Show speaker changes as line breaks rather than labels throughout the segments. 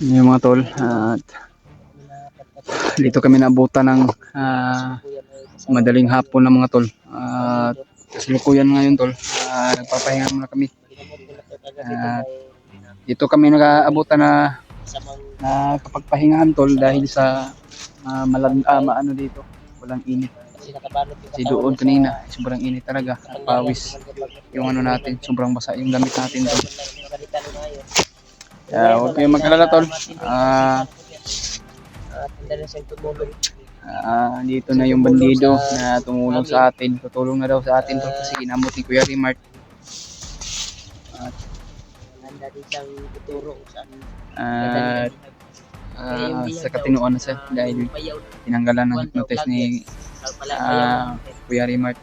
Yun yung mga tol. At dito kami naabutan ng madaling hapon ng mga tol. At kasalukuyan ngayon tol. Nagpapahinga muna kami. At dito kami nag-aabutan na kapagpahingahan tol dahil sa maano dito. Walang init. Kasi doon kanina, sobrang init talaga. Pawis yung ano natin, sobrang basa yung gamit natin tol. Huwag kayong mag-alala tol. Dito na yung bandido na tumulong sa atin. Tutulong na daw sa atin tol kasi ginamot ni Kuya Rimart. Sa katinuan na siya dahil tinanggalan ng hypnotize ni Kuya Rimart.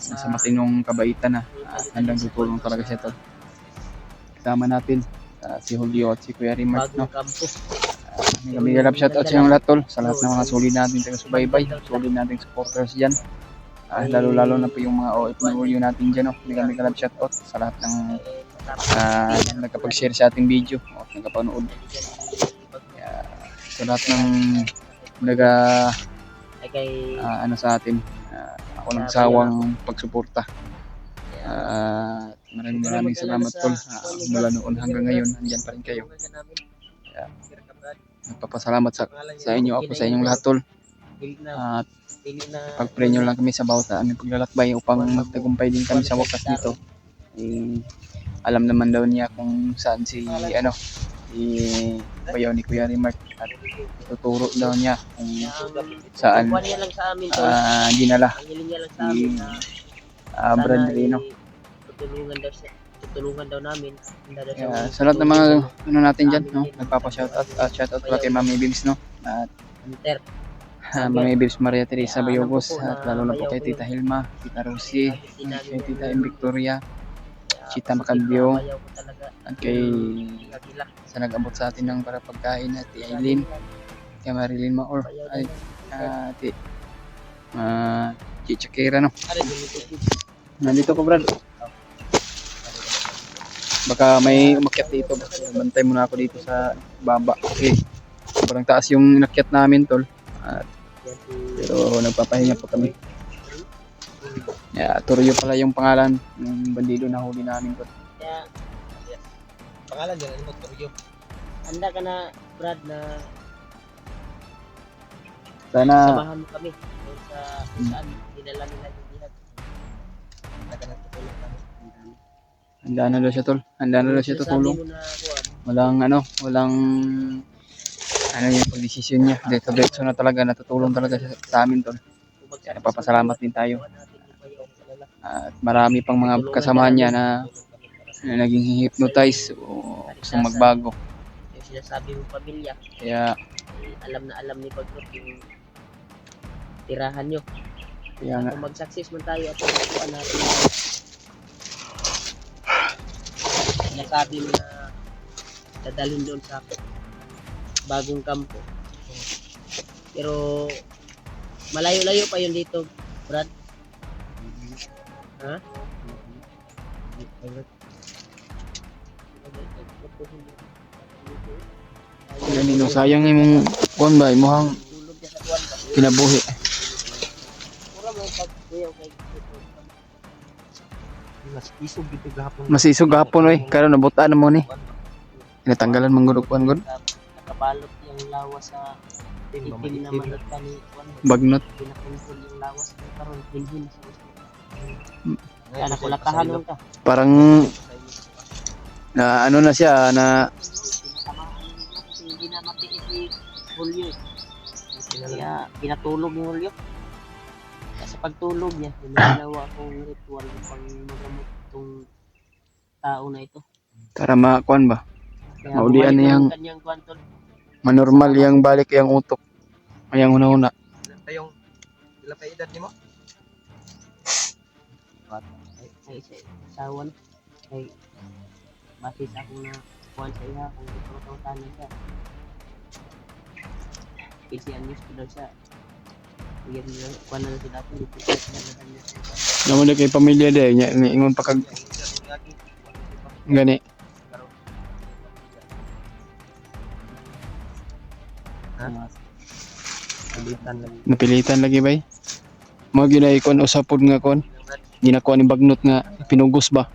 Sa matinong kabaitan na handang tutulong talaga siya tol. Kasama natin si Julio at si Kuya Rimart, no? Kami galap shoutout sa inyong lahat tol, sa lahat ng mga solid natin taga-subaybay, solid nating supporters dyan. Lalo-lalo na po yung mga OFW natin dyan, no? Kami galap shoutout sa lahat ng nagkapag-share sa ating video at nagkapanood. Sa lahat ng ano sa atin, ako nagsawang pagsuporta. Maraming salamat tol. Mula noon hanggang ngayon, andyan pa rin kayo. Nagpapasalamat sa inyo ako, sa inyong lahat tol. At pag-pray nyo lang kami sa bawat aming paglalakbay upang magtagumpay din kami sa wakas nito. Alam naman daw niya kung saan si bayaw ni Kuya Rimart at tuturo daw niya kung saan dinala si Bradley, no? Tutulungan daw namin. Sa lahat ng mga ano natin dyan, no? Nagpapa-shoutout pala kay Mami Bibs, no? At Mami Bibs Maria Teresa Bayogos, at lalo na po kay Tita Hilma, Tita Rosie, kay Tita Victoria, Chita Macalbio, at kay sa nag-abot sa atin ng para pagkain at Aileen, kay Marilyn Maor, ay Chichakira, no? Nandito ko, Brad. Baka may umakyat dito. Bantay muna ako dito sa baba. Okay. Sobrang taas yung inakyat namin tol. Pero nagpapahinga po kami. Turyo pala yung pangalan ng bandido na huli namin tol.
Pangalan niya, ano Turyo?
Handa ka na, Brad, na
sana
samahan mo kami sa saan dinala nila yung jihad.
Handa ka na tutulong kami.
handa na daw siya tol. Handa na daw siya tutulong. Walang yung pagdesisyon niya. Diretso na talaga, natutulong talaga siya sa amin tol. Kaya napapasalamat din tayo. At marami pang mga kasamahan niya na naging hypnotize o gustong magbago.
Yung sinasabi mong pamilya,
Kaya
alam ni Bagrot yung tirahan nyo.
kaya nga,
Kung mag-success man tayo at makuha natin, sinasabi mo na dadalhin doon sa bagong kampo. Pero malayo-layo pa yun dito, Brad. Ha?
ganito sayang yung kuan ba imong kinabuhi. Mas isog gahapon oy, karon nabutaan mo ni. Tinatanggalan man gud kuan gud.
Nakabalot yung lawas sa itim na manot ka ni
Bagnot.
pinakontrol yung lawas karon hinhin sa gusto. Kaya nakulatahan nun ka.
Parang na ano na siya na
Kasi hindi na matiis si Julio. Kaya pinatulog ni Julio. Kaya sa pagtulog niya, ginawa akong ritual pang magamot itong tao na ito.
para makuan ba.
Kaya
Maulian
bumalik
niyang
ang kanyang kwantol.
manormal yang balik yang utok. Ayang una-una.
Tayong ilang pa edad nimo?
Ay sawan. Ay basis ako na kuhan sa iya kung ito matawtanan siya. Kasi anis ko daw siya. Iyan nila, kuhan na lang sila ako.
Naman na kay pamilya day nya ingon pa kag gani.
Ha? Pilitan lang.
Napilitan lagi bay. Mo ginay kon usapod nga kon. Ginakuha ni bagnot nga pinugos ba.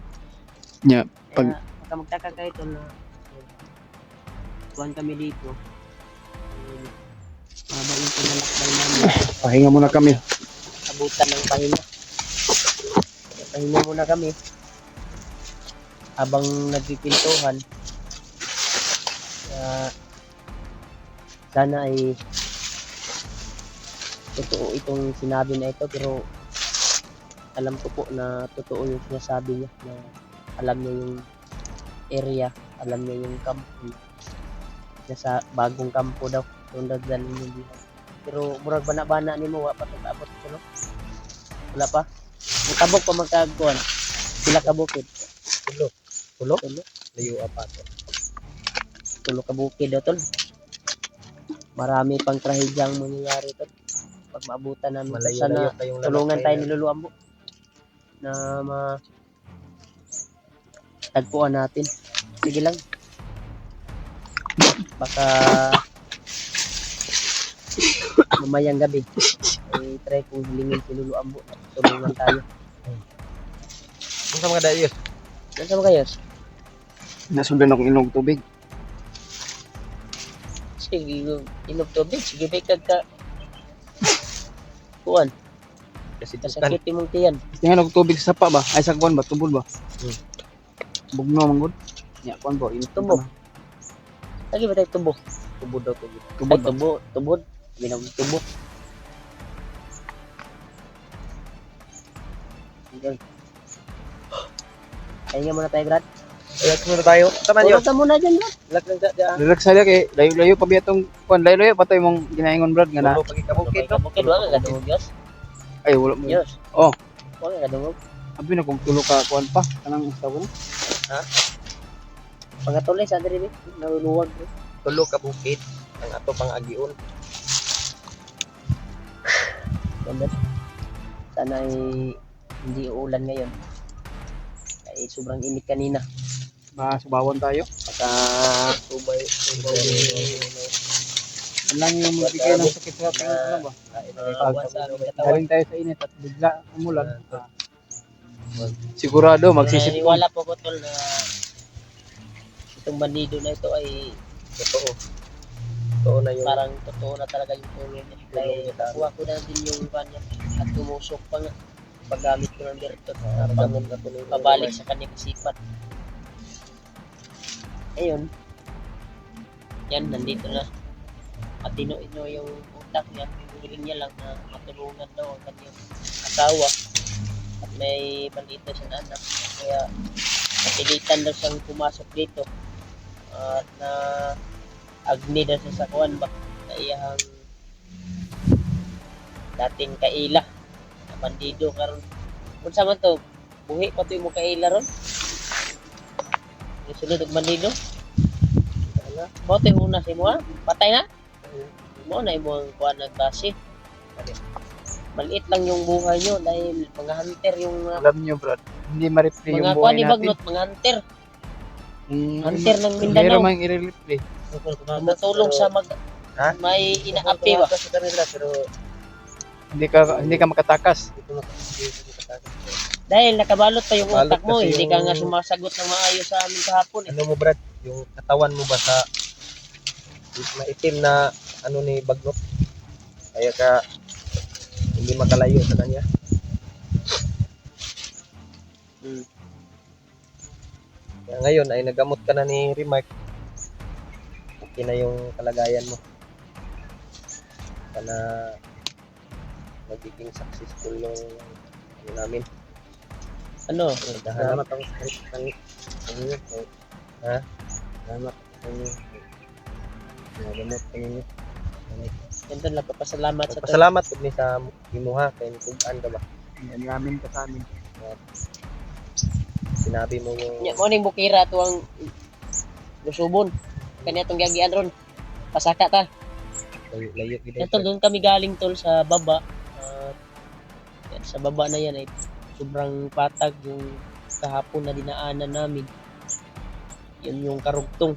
Nya pag
Kaya, baka magtaka kayo tol na kuhan kami dito. Mahaba yung pinalakbay namin.
pahinga muna kami.
Abutan ng pahinga. Pahinga muna kami. Habang nagpipintuhan. Sana ay totoo itong sinabi na ito, pero alam ko po na totoo yung sinasabi niya, na alam niya yung area, alam niya yung kampo, nasa bagong kampo daw yung nagdalhin yung bihay. Pero murag bana-bana ni mo, wala pa ito kaabot ko, no? Wala pa? Ang tabok pa magkaguan, sila ka bukid.
Tulo?
Tulo?
Layo apat.
Tulo ka bukid daw tol. Marami pang trahedyang mangyayari tol pag maabutan namin. Sana
Malayo-layo kayong
tulungan
lalaki
tayo
na-
ni Lulu Ambo na tagpuan natin. Sige lang. Baka mamayang gabi ay try kong hilingin si Lulu Ambo na tulungan tayo.
Kung sa mga dayos.
Nasaan kayo?
Nasundan akong inog tubig.
Sige, inog tubig. Sige, may kagka kuhan.
Kasi tukan.
Kasakit mong tiyan.
Tingnan og tubig sa sapa ba? Ay sa kuan ba tubol ba?
Hmm.
Bugno man gud. Nya kuan ba init
Tubo. Lagi ba tayo tubo?
Tubod daw tubod.
Tubod
Ay,
ba?
tubod. Ginawang tubo. Okay. Kaya muna tayo, Brad.
Relax muna tayo. Tama nyo.
Tulog ka muna dyan, Brad.
Relax lang dyan.
Relax sa kay layo-layo pa biya tong kuan layo-layo pa to imong ginaingon brad nga na.
Tulo pag ikabukid.
Bukid, wala ka kadungog, Diyos.
Ay wala mo.
Diyos.
Oh.
Wala ka kadungog.
Abi na kung tulo ka kuan pa kanang tawag na.
Pagkatuloy sa diri, naluluwag.
Tulo ka bukid. Ang ato pang agion.
Ganda. Sana ay hindi uulan ngayon. Ay sobrang init kanina.
Masubawan tayo.
Baka
Subay.
Lang yung magbigay ng sakit sa ating ano ba?
awan sa aming katawan.
Galing tayo sa init at bigla umulan. Sigurado magsisip ko.
Naniniwala po ko tol na itong bandido na ito ay
Totoo. Totoo na yung
parang totoo na talaga yung tulong niya. Dahil nakuha ko na din yung kanya at tumusok pa nga paggamit ko ng direktor na pabalik sa kanyang isipan. Ayun. Yan, nandito na. Matino-ino yung utak niya. Hiling niya lang na matulungan daw ang kanyang asawa. At may maliit na siyang anak. Kaya napilitan daw siyang pumasok dito. At na agni daw sa sakuan ba na iyahang dating kaila na bandido karon. Kung sa man to, buhi pa to yung kaila ron. Yung sunod og bandido. Mo to yung una si mo ha? Patay na? Mo na yung mga kuha nagbase. Maliit lang yung buhay nyo dahil mga hunter yung
Alam niyo brad, hindi ma-replay yung
mga kuha
buhay
ni
natin.
Bagnot, mga hunter.
Mm,
Hunter ng
Pero
Mindanao.
mang i-replay.
Tumutulong sa
Ha?
may inaapi ba?
Sa kanila pero
Hindi ka makatakas.
dito na
Dahil nakabalot pa yung
Balot
utak mo,
kasi
hindi ka
yung-
nga sumasagot ng maayos sa amin kahapon eh.
ano mo Brad, yung katawan mo ba sa maitim na ano ni Bagnot? Kaya ka hindi makalayo sa kanya.
Hmm.
Kaya ngayon ay nagamot ka na ni Remark. Okay na yung kalagayan mo. Sana magiging successful yung ano namin.
Ano?
Salamat ako sa inyo. Ha? Salamat sa inyo. Nagamot ka ninyo.
Yan doon lang papasalamat sa to.
Pasalamat po ni sa imuha kay nitugan ka ba?
Namin ka sa amin.
Sinabi mo yung
Nya mo ning bukira to ang lusubon. Kanya tong gagian ron. Pasaka ta.
layo gid.
Ito doon kami galing tol sa baba. Yan, sa baba na yan ay sobrang patag yung kahapon na dinaanan namin. Yun yung karugtong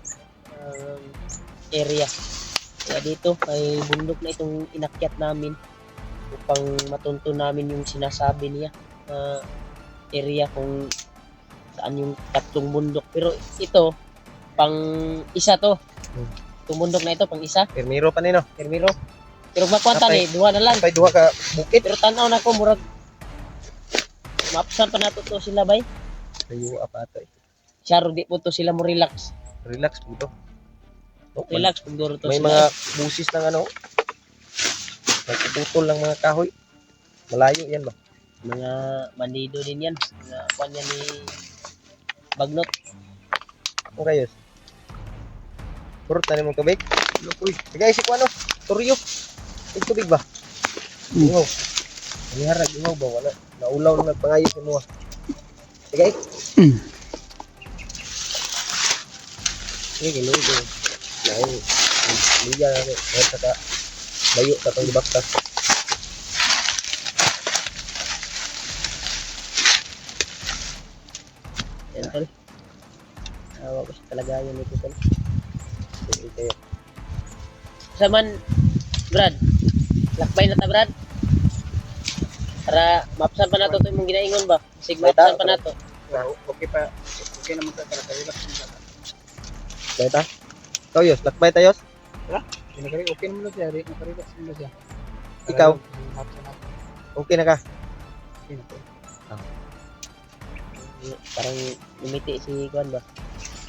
area. Kaya dito ay bundok na itong inakyat namin upang matunto namin yung sinasabi niya na area kung saan yung tatlong bundok. Pero ito, pang isa to. Itong bundok na ito, pang isa.
Permiro pa nino.
Permiro. Pero makwanta
Kapay.
ni, duha na lang.
Kapay duha ka bukid.
Pero tanaw na ko, murag mapsan pa nato to sila bay.
Layo pa ato.
Syaro di po to sila mo relax.
Relax po to. Oh,
Relax kung duro to
may
sila.
mga busis ng ano. Nagputol lang mga kahoy. Malayo yan ba?
Mga bandido din yan. Mga kwan yan ni Bagnot.
Ako kayos. Purot na mong tubig. Uy, sige si ano? Turyo. May tubig ba? Ingaw. Niharag ingaw ba? Wala. Naulaw na nagpangayos mo. Sige. Sige, giloy ko. Lain. Liya na rin. Kahit saka layo sa itong dibakta.
Yan tol. Awa ko sa kalagayan nito tol.
Sige kayo.
Saman, Brad. Lakbay na ta, Brad. Para mapsan pa nato ito yung ginaingon ba? Sig mapsan pa nato.
Okay pa. Okay naman ka para relax mo.
Baita? Tayos, lakbay tayos?
Pinagari okay naman na siya, relax mo siya.
Ikaw? Okay na ka?
Parang lumiti si Kwan ba?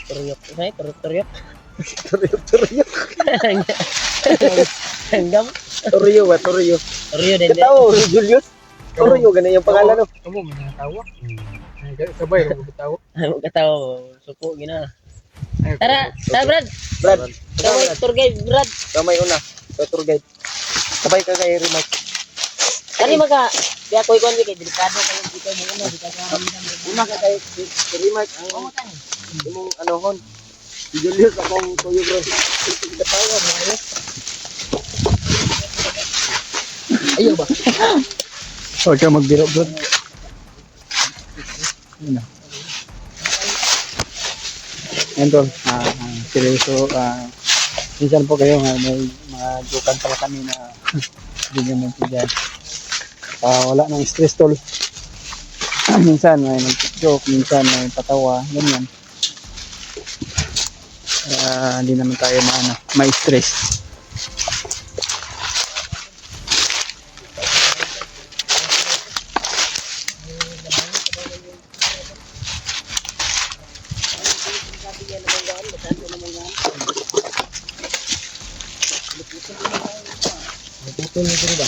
Turyok. Ay, turyok.
Turyo.
Hanggam.
Turyo ba? Turyo.
Turyo din.
Katawa, Julius. Turyo, ganun yung pangalan no?
Kamu may natawa. Sabay ro bitaw.
Ay, magkatawa. Suko, gina. Tara, tara, Brad.
Brad,
Kamay, tour guide, Brad.
kamay una. Sa tour guide. Sabay ka kay Rimac.
Kani maka, kaya ko ikon kay delikado kayo dito mo una, di ka
Una ka kay Rimac. Ang imong ano hon. Si Julius akong tuyo bro. Katawa mo kayo. Ayaw ba?
Huwag ka magbiro bro. Yan tol, seryoso, minsan po kayo nga may mga jokan pala kami na hindi nyo maintindihan. Wala nang stress tol. Minsan may nag-joke, minsan may patawa, ganyan. Hindi naman tayo may stress.
Naputol mo dito ba?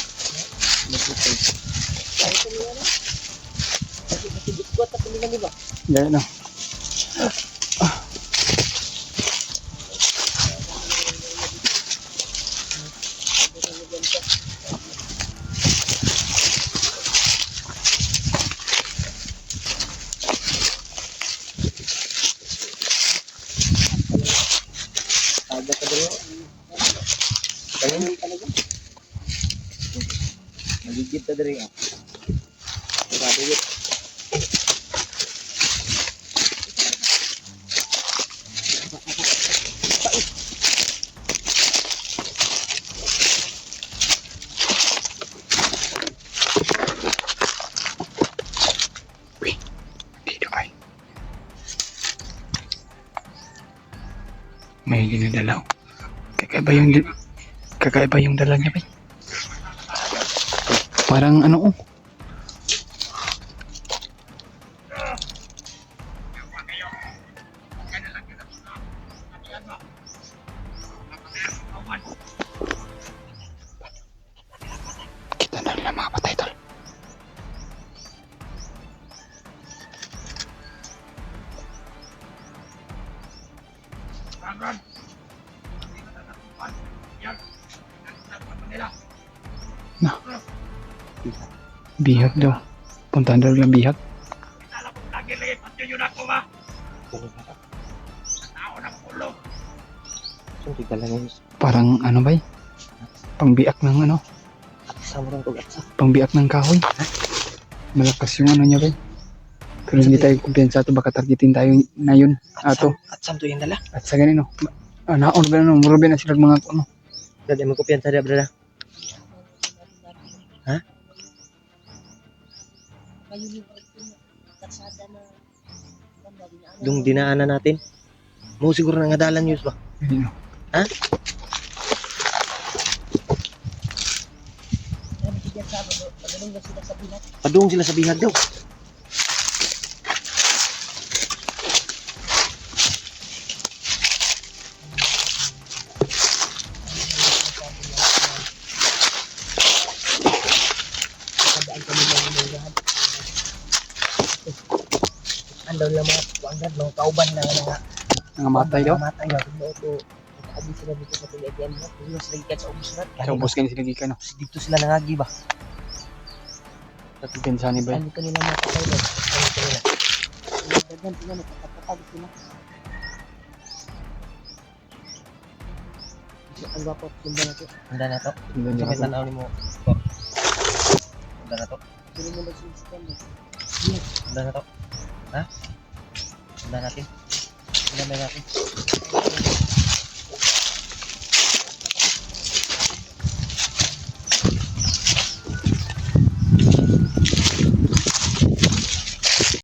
Yan no.
Agad ka dito. Kanina talaga. Magigit ta diri ah. Sabi yun.
Dito ay. May dinadalaw. Kakaiba yung dala niya ba? Parang ano oh. Kita na nila mga patay tol. Na. Bihag daw. Puntahan daw lang bihag.
Sungki ka lang guys.
Parang ano ba? Pangbiak ng ano?
Sama lang to gatsa.
Pangbiak ng kahoy. Malakas yung ano niya ba? Pero hindi tayo kumpiyansa to. Baka targetin tayo na yun. Ato.
At sam to yung dala.
At sa ganino. Naon ba na? Murabi na sila mga ano.
Dali mo kumpiyansa dia brada. Ha?
Kayo yung karsada na
Yung dinaanan natin. Mo siguro na nga dalan Yus ba?
Ayun.
Ha? Padung sila sa bihag daw. Andun lang mga kuandad, mga kauban na nga.
Nangamatay daw.
Matay daw. Ito, abis sila dito sa pinagyan mo. Hindi sila ikat sa ubus na.
Sa ubos kayo sila gikan no.
Dito sila nangagi ba?
Pinsa ni ba?
Ano kanila mga kauban? Ano kanila?
Dagan sila, nagkakatapag sila. Ang gwapo, simba na to.
Handa na to.
Doon
Sa may
niya.
tanaw ni mo. Handa na to.
Sila mo nagsisikyan mo.
Handa na to. Ha? Handa natin. Handa na natin.